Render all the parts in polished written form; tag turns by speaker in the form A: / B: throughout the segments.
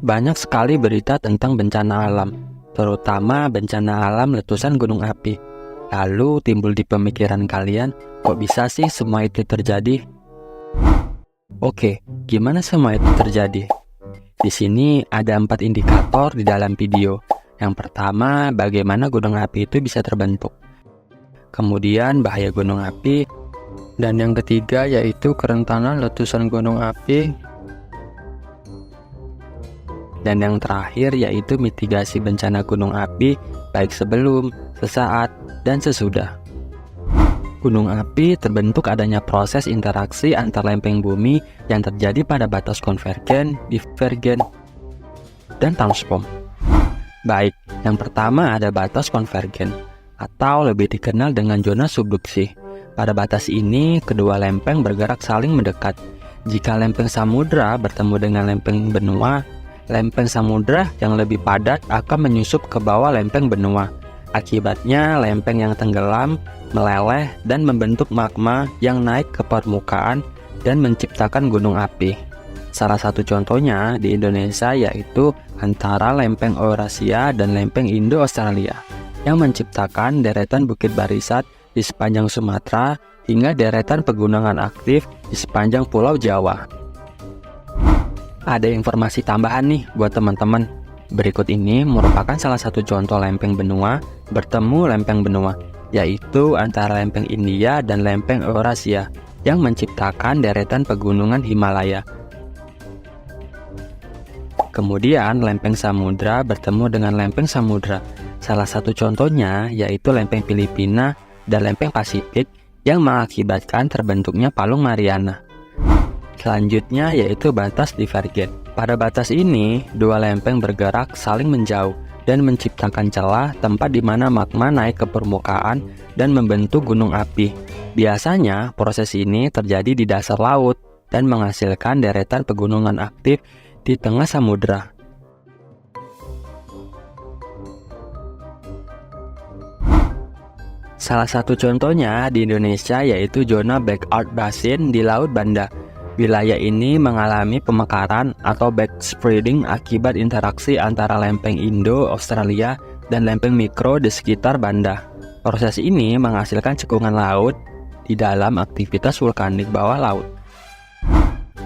A: Banyak sekali berita tentang bencana alam, terutama bencana alam letusan gunung api. Lalu timbul di pemikiran kalian, kok bisa sih semua itu terjadi? Oke, gimana semua itu terjadi? Di sini ada 4 indikator di dalam video. Yang pertama, bagaimana gunung api itu bisa terbentuk. Kemudian bahaya gunung api. Dan yang ketiga yaitu kerentanan letusan gunung api. Dan yang terakhir yaitu mitigasi bencana gunung api baik sebelum, sesaat, dan sesudah. Gunung api terbentuk adanya proses interaksi antar lempeng bumi yang terjadi pada batas konvergen, divergen, dan transform. Baik, yang pertama ada batas konvergen, atau lebih dikenal dengan zona subduksi. Pada batas ini, kedua lempeng bergerak saling mendekat. Jika lempeng samudra bertemu dengan lempeng benua, lempeng samudra yang lebih padat akan menyusup ke bawah lempeng benua. Akibatnya, lempeng yang tenggelam, meleleh, dan membentuk magma yang naik ke permukaan dan menciptakan gunung api. Salah satu contohnya di Indonesia yaitu antara lempeng Eurasia dan lempeng Indo-Australia yang menciptakan deretan bukit barisan di sepanjang Sumatera hingga deretan pegunungan aktif di sepanjang Pulau Jawa. Ada informasi tambahan nih buat teman-teman. Berikut ini merupakan salah satu contoh lempeng benua bertemu lempeng benua, yaitu antara lempeng India dan lempeng Eurasia yang menciptakan deretan pegunungan Himalaya. Kemudian lempeng samudra bertemu dengan lempeng samudra. Salah satu contohnya yaitu lempeng Filipina dan lempeng Pasifik yang mengakibatkan terbentuknya Palung Mariana. Selanjutnya yaitu batas divergen. Pada batas ini, dua lempeng bergerak saling menjauh dan menciptakan celah tempat di mana magma naik ke permukaan dan membentuk gunung api. Biasanya, proses ini terjadi di dasar laut dan menghasilkan deretan pegunungan aktif di tengah samudra. Salah satu contohnya di Indonesia yaitu zona Backyard Basin di Laut Banda. Wilayah ini mengalami pemekaran atau backspreading akibat interaksi antara lempeng Indo-Australia dan lempeng mikro di sekitar Banda. Proses ini menghasilkan cekungan laut di dalam aktivitas vulkanik bawah laut.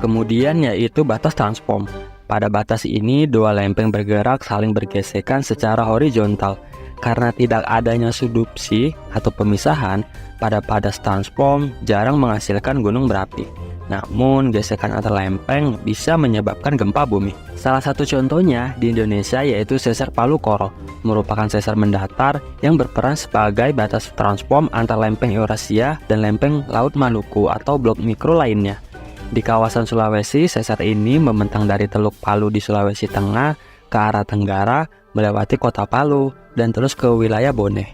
A: Kemudian yaitu batas transform. Pada batas ini, dua lempeng bergerak saling bergesekan secara horizontal. Karena tidak adanya subduksi atau pemisahan, pada batas transform jarang menghasilkan gunung berapi. Namun, gesekan antar lempeng bisa menyebabkan gempa bumi. Salah satu contohnya di Indonesia yaitu sesar Palu Koro, merupakan sesar mendatar yang berperan sebagai batas transform antar lempeng Eurasia dan lempeng Laut Maluku atau blok mikro lainnya. Di kawasan Sulawesi, sesar ini membentang dari Teluk Palu di Sulawesi Tengah ke arah tenggara, melewati kota Palu, dan terus ke wilayah Bone.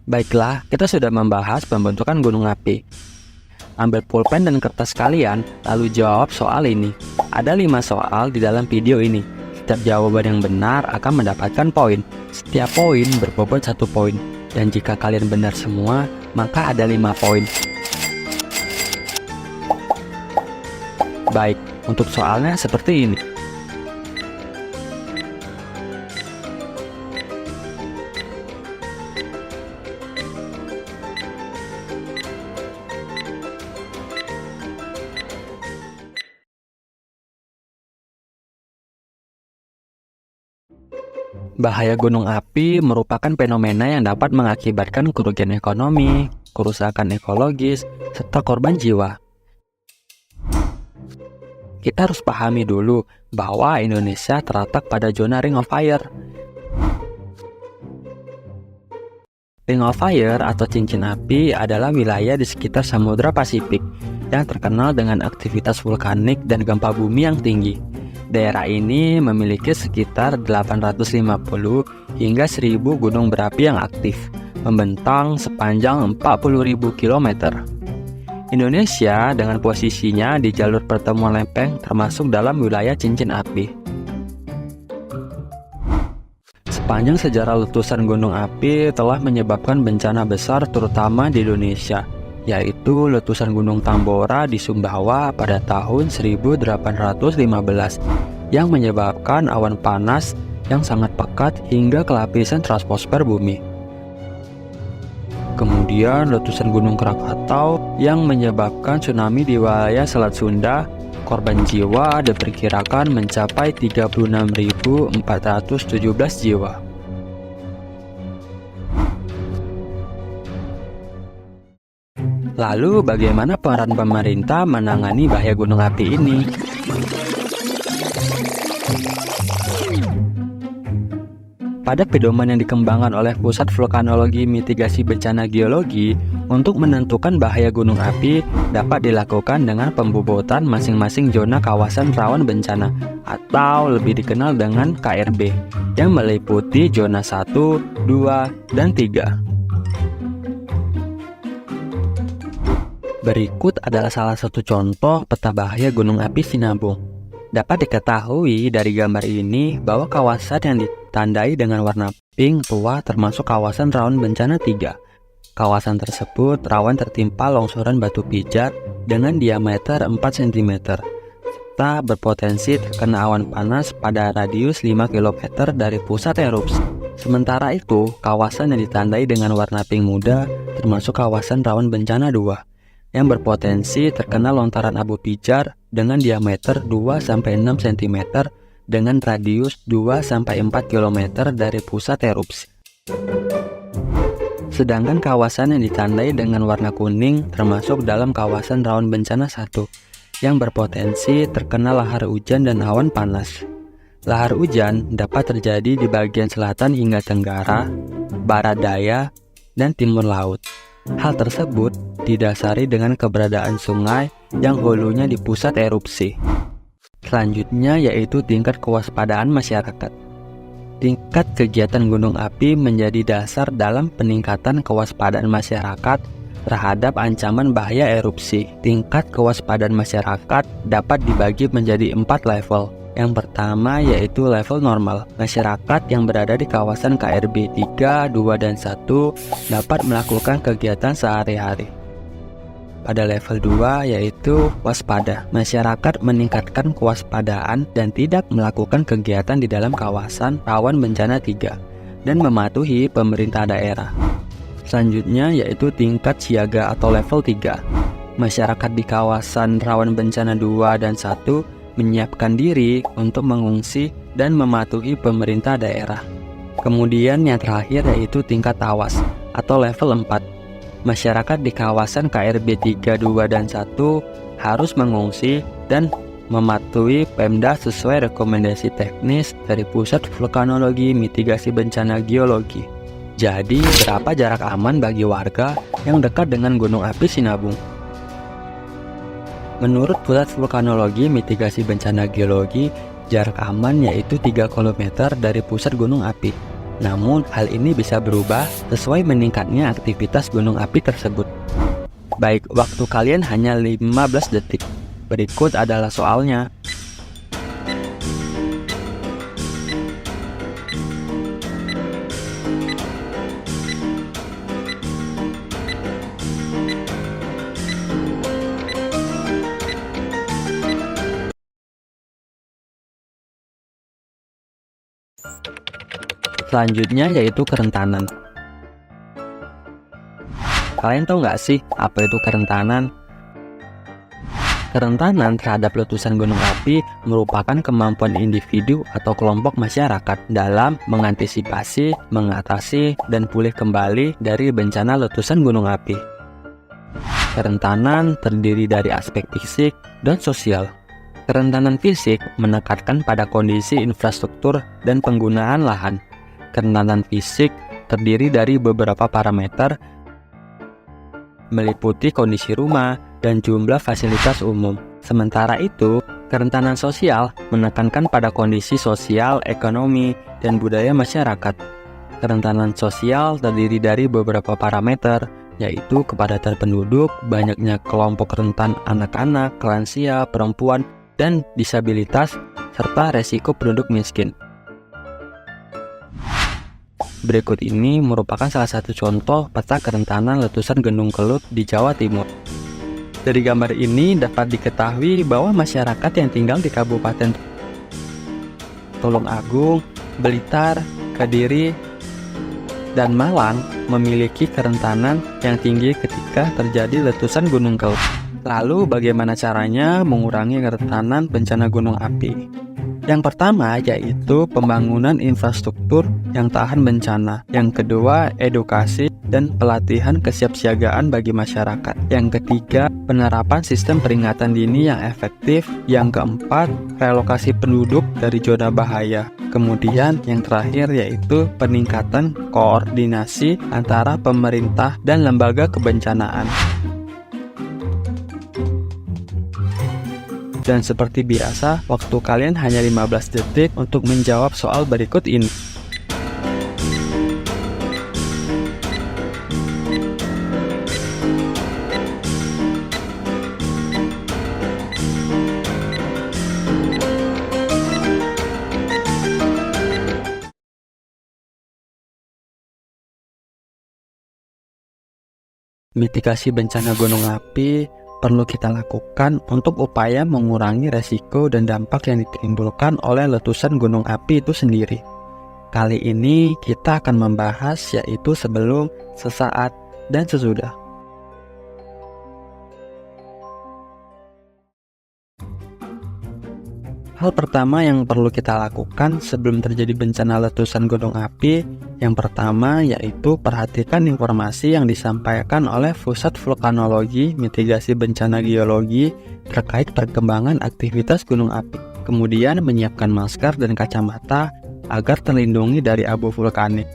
A: Baiklah, kita sudah membahas pembentukan gunung api. Ambil pulpen dan kertas kalian, lalu jawab soal ini. Ada 5 soal di dalam video ini. Setiap jawaban yang benar akan mendapatkan poin. Setiap poin berbobot 1 poin. Dan jika kalian benar semua, maka ada 5 poin. Baik, untuk soalnya seperti ini. Bahaya gunung api merupakan fenomena yang dapat mengakibatkan kerugian ekonomi, kerusakan ekologis, serta korban jiwa. Kita harus pahami dulu bahwa Indonesia terletak pada zona Ring of Fire. Ring of Fire atau cincin api adalah wilayah di sekitar Samudra Pasifik yang terkenal dengan aktivitas vulkanik dan gempa bumi yang tinggi. Daerah ini memiliki sekitar 850 hingga 1000 gunung berapi yang aktif, membentang sepanjang 40.000 km. Indonesia dengan posisinya di jalur pertemuan lempeng termasuk dalam wilayah cincin api. Sepanjang sejarah letusan gunung api telah menyebabkan bencana besar terutama di Indonesia, yaitu letusan Gunung Tambora di Sumbawa pada tahun 1815 yang menyebabkan awan panas yang sangat pekat hingga ke lapisan troposfer bumi. Kemudian letusan Gunung Krakatau yang menyebabkan tsunami di wilayah Selat Sunda. Korban jiwa diperkirakan mencapai 36.417 jiwa. Lalu bagaimana peran pemerintah menangani bahaya gunung api ini? Pada pedoman yang dikembangkan oleh Pusat Vulkanologi Mitigasi Bencana Geologi untuk menentukan bahaya gunung api dapat dilakukan dengan pembobotan masing-masing zona kawasan rawan bencana atau lebih dikenal dengan KRB yang meliputi zona 1, 2, dan 3. Berikut adalah salah satu contoh peta bahaya gunung api Sinabung. Dapat diketahui dari gambar ini bahwa kawasan yang ditandai dengan warna pink tua termasuk kawasan rawan bencana 3. Kawasan tersebut rawan tertimpa longsoran batu pijar dengan diameter 4 cm, serta berpotensi terkena awan panas pada radius 5 km dari pusat erupsi. Sementara itu, kawasan yang ditandai dengan warna pink muda termasuk kawasan rawan bencana 2, yang berpotensi terkena lontaran abu pijar dengan diameter 2-6 cm dengan radius 2-4 km dari pusat erupsi. Sedangkan kawasan yang ditandai dengan warna kuning termasuk dalam kawasan rawan bencana 1 yang berpotensi terkena lahar hujan dan awan panas. Lahar hujan dapat terjadi di bagian selatan hingga tenggara, barat daya, dan timur laut. Hal tersebut didasari dengan keberadaan sungai yang hulunya di pusat erupsi. Selanjutnya yaitu tingkat kewaspadaan masyarakat. Tingkat kegiatan gunung api menjadi dasar dalam peningkatan kewaspadaan masyarakat terhadap ancaman bahaya erupsi. Tingkat kewaspadaan masyarakat dapat dibagi menjadi 4 level. Yang pertama yaitu level normal. Masyarakat yang berada di kawasan KRB 3, 2, dan 1 dapat melakukan kegiatan sehari-hari. Pada level 2 yaitu waspada. Masyarakat meningkatkan kewaspadaan dan tidak melakukan kegiatan di dalam kawasan rawan bencana 3 dan mematuhi pemerintah daerah. Selanjutnya yaitu tingkat siaga atau level 3. Masyarakat di kawasan rawan bencana 2 dan 1 menyiapkan diri untuk mengungsi dan mematuhi pemerintah daerah. Kemudian yang terakhir yaitu tingkat awas atau level 4. Masyarakat di kawasan KRB 3, 2, dan 1 harus mengungsi dan mematuhi Pemda sesuai rekomendasi teknis dari Pusat Vulkanologi Mitigasi Bencana Geologi. Jadi, berapa jarak aman bagi warga yang dekat dengan Gunung Api Sinabung? Menurut Pusat Vulkanologi Mitigasi Bencana Geologi, jarak aman yaitu 3 km dari pusat gunung api. Namun, hal ini bisa berubah sesuai meningkatnya aktivitas gunung api tersebut. Baik, waktu kalian hanya 15 detik. Berikut adalah soalnya. Selanjutnya yaitu kerentanan. Kalian tahu nggak sih apa itu kerentanan? Kerentanan terhadap letusan gunung api merupakan kemampuan individu atau kelompok masyarakat dalam mengantisipasi, mengatasi, dan pulih kembali dari bencana letusan gunung api. Kerentanan terdiri dari aspek fisik dan sosial. Kerentanan fisik menekankan pada kondisi infrastruktur dan penggunaan lahan. Kerentanan fisik terdiri dari beberapa parameter, meliputi kondisi rumah dan jumlah fasilitas umum. Sementara itu, kerentanan sosial menekankan pada kondisi sosial, ekonomi, dan budaya masyarakat. Kerentanan sosial terdiri dari beberapa parameter, yaitu kepadatan penduduk, banyaknya kelompok rentan anak-anak, lansia, perempuan, dan disabilitas, serta resiko penduduk miskin. Berikut ini merupakan salah satu contoh peta kerentanan letusan Gunung Kelut di Jawa Timur. Dari gambar ini dapat diketahui bahwa masyarakat yang tinggal di Kabupaten Tulung Agung, Blitar, Kediri, dan Malang memiliki kerentanan yang tinggi ketika terjadi letusan Gunung Kelut. Lalu bagaimana caranya mengurangi kerentanan bencana gunung api? Yang pertama yaitu pembangunan infrastruktur yang tahan bencana. Yang kedua, edukasi dan pelatihan kesiapsiagaan bagi masyarakat. Yang ketiga, penerapan sistem peringatan dini yang efektif. Yang keempat, relokasi penduduk dari zona bahaya. Kemudian yang terakhir yaitu peningkatan koordinasi antara pemerintah dan lembaga kebencanaan. Dan seperti biasa, waktu kalian hanya 15 detik untuk menjawab soal berikut ini. Mitigasi bencana gunung api perlu kita lakukan untuk upaya mengurangi resiko dan dampak yang ditimbulkan oleh letusan gunung api itu sendiri. Kali ini kita akan membahas yaitu sebelum, sesaat, dan sesudah. Hal pertama yang perlu kita lakukan sebelum terjadi bencana letusan gunung api, yang pertama yaitu perhatikan informasi yang disampaikan oleh Pusat Vulkanologi Mitigasi Bencana Geologi terkait perkembangan aktivitas gunung api. Kemudian menyiapkan masker dan kacamata agar terlindungi dari abu vulkanik.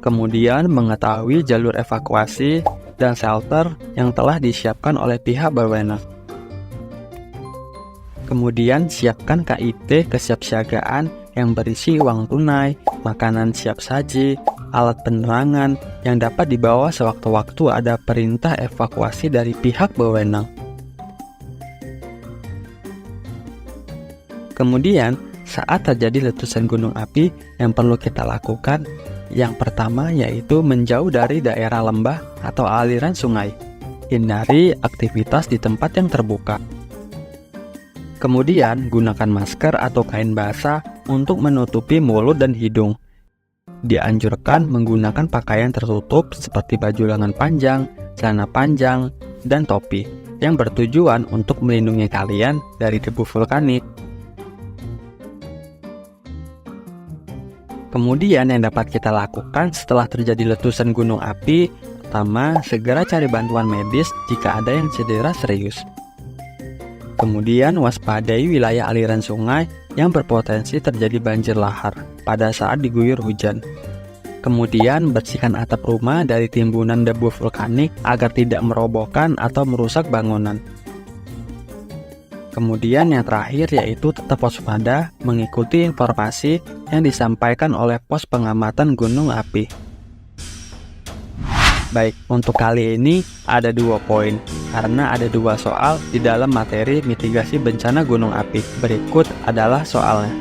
A: Kemudian mengetahui jalur evakuasi dan shelter yang telah disiapkan oleh pihak berwenang. Kemudian siapkan KIT kesiapsiagaan yang berisi uang tunai, makanan siap saji, alat penerangan yang dapat dibawa sewaktu-waktu ada perintah evakuasi dari pihak berwenang. Kemudian, saat terjadi letusan gunung api yang perlu kita lakukan, yang pertama yaitu menjauh dari daerah lembah atau aliran sungai. Hindari aktivitas di tempat yang terbuka. Kemudian, gunakan masker atau kain basah untuk menutupi mulut dan hidung. Dianjurkan menggunakan pakaian tertutup seperti baju lengan panjang, celana panjang, dan topi yang bertujuan untuk melindungi kalian dari debu vulkanik. Kemudian yang dapat kita lakukan setelah terjadi letusan gunung api, pertama, segera cari bantuan medis jika ada yang cedera serius. Kemudian waspadai wilayah aliran sungai yang berpotensi terjadi banjir lahar pada saat diguyur hujan. Kemudian bersihkan atap rumah dari timbunan debu vulkanik agar tidak merobohkan atau merusak bangunan. Kemudian yang terakhir yaitu tetap waspada mengikuti informasi yang disampaikan oleh pos pengamatan gunung api. Baik, untuk kali ini ada 2 poin, karena ada 2 soal di dalam materi mitigasi bencana gunung api. Berikut adalah soalnya.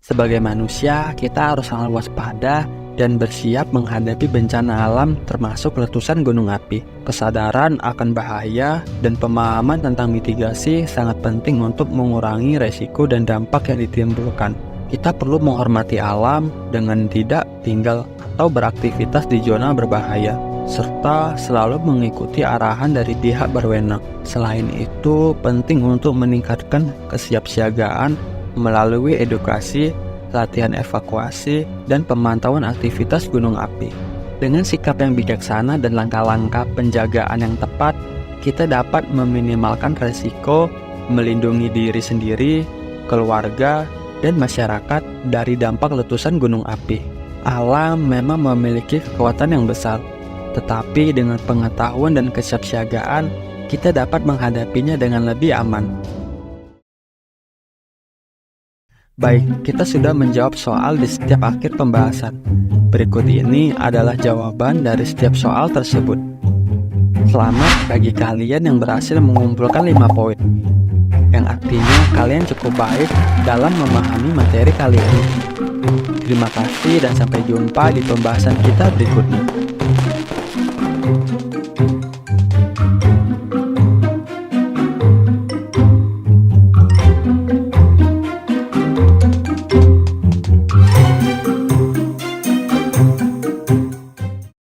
A: Sebagai manusia, kita harus sangat waspada dan bersiap menghadapi bencana alam termasuk letusan gunung api. Kesadaran akan bahaya dan pemahaman tentang mitigasi sangat penting untuk mengurangi resiko dan dampak yang ditimbulkan. Kita perlu menghormati alam dengan tidak tinggal atau beraktivitas di zona berbahaya, serta selalu mengikuti arahan dari pihak berwenang. Selain itu, penting untuk meningkatkan kesiapsiagaan melalui edukasi, latihan evakuasi, dan pemantauan aktivitas gunung api. Dengan sikap yang bijaksana dan langkah-langkah penjagaan yang tepat, kita dapat meminimalkan resiko melindungi diri sendiri, keluarga, dan masyarakat dari dampak letusan gunung api. Alam memang memiliki kekuatan yang besar, tetapi dengan pengetahuan dan kesiapsiagaan, kita dapat menghadapinya dengan lebih aman. Baik, kita sudah menjawab soal di setiap akhir pembahasan. Berikut ini adalah jawaban dari setiap soal tersebut. Selamat bagi kalian yang berhasil mengumpulkan 5 poin, yang artinya kalian cukup baik dalam memahami materi kali ini. Terima kasih dan sampai jumpa di pembahasan kita berikutnya.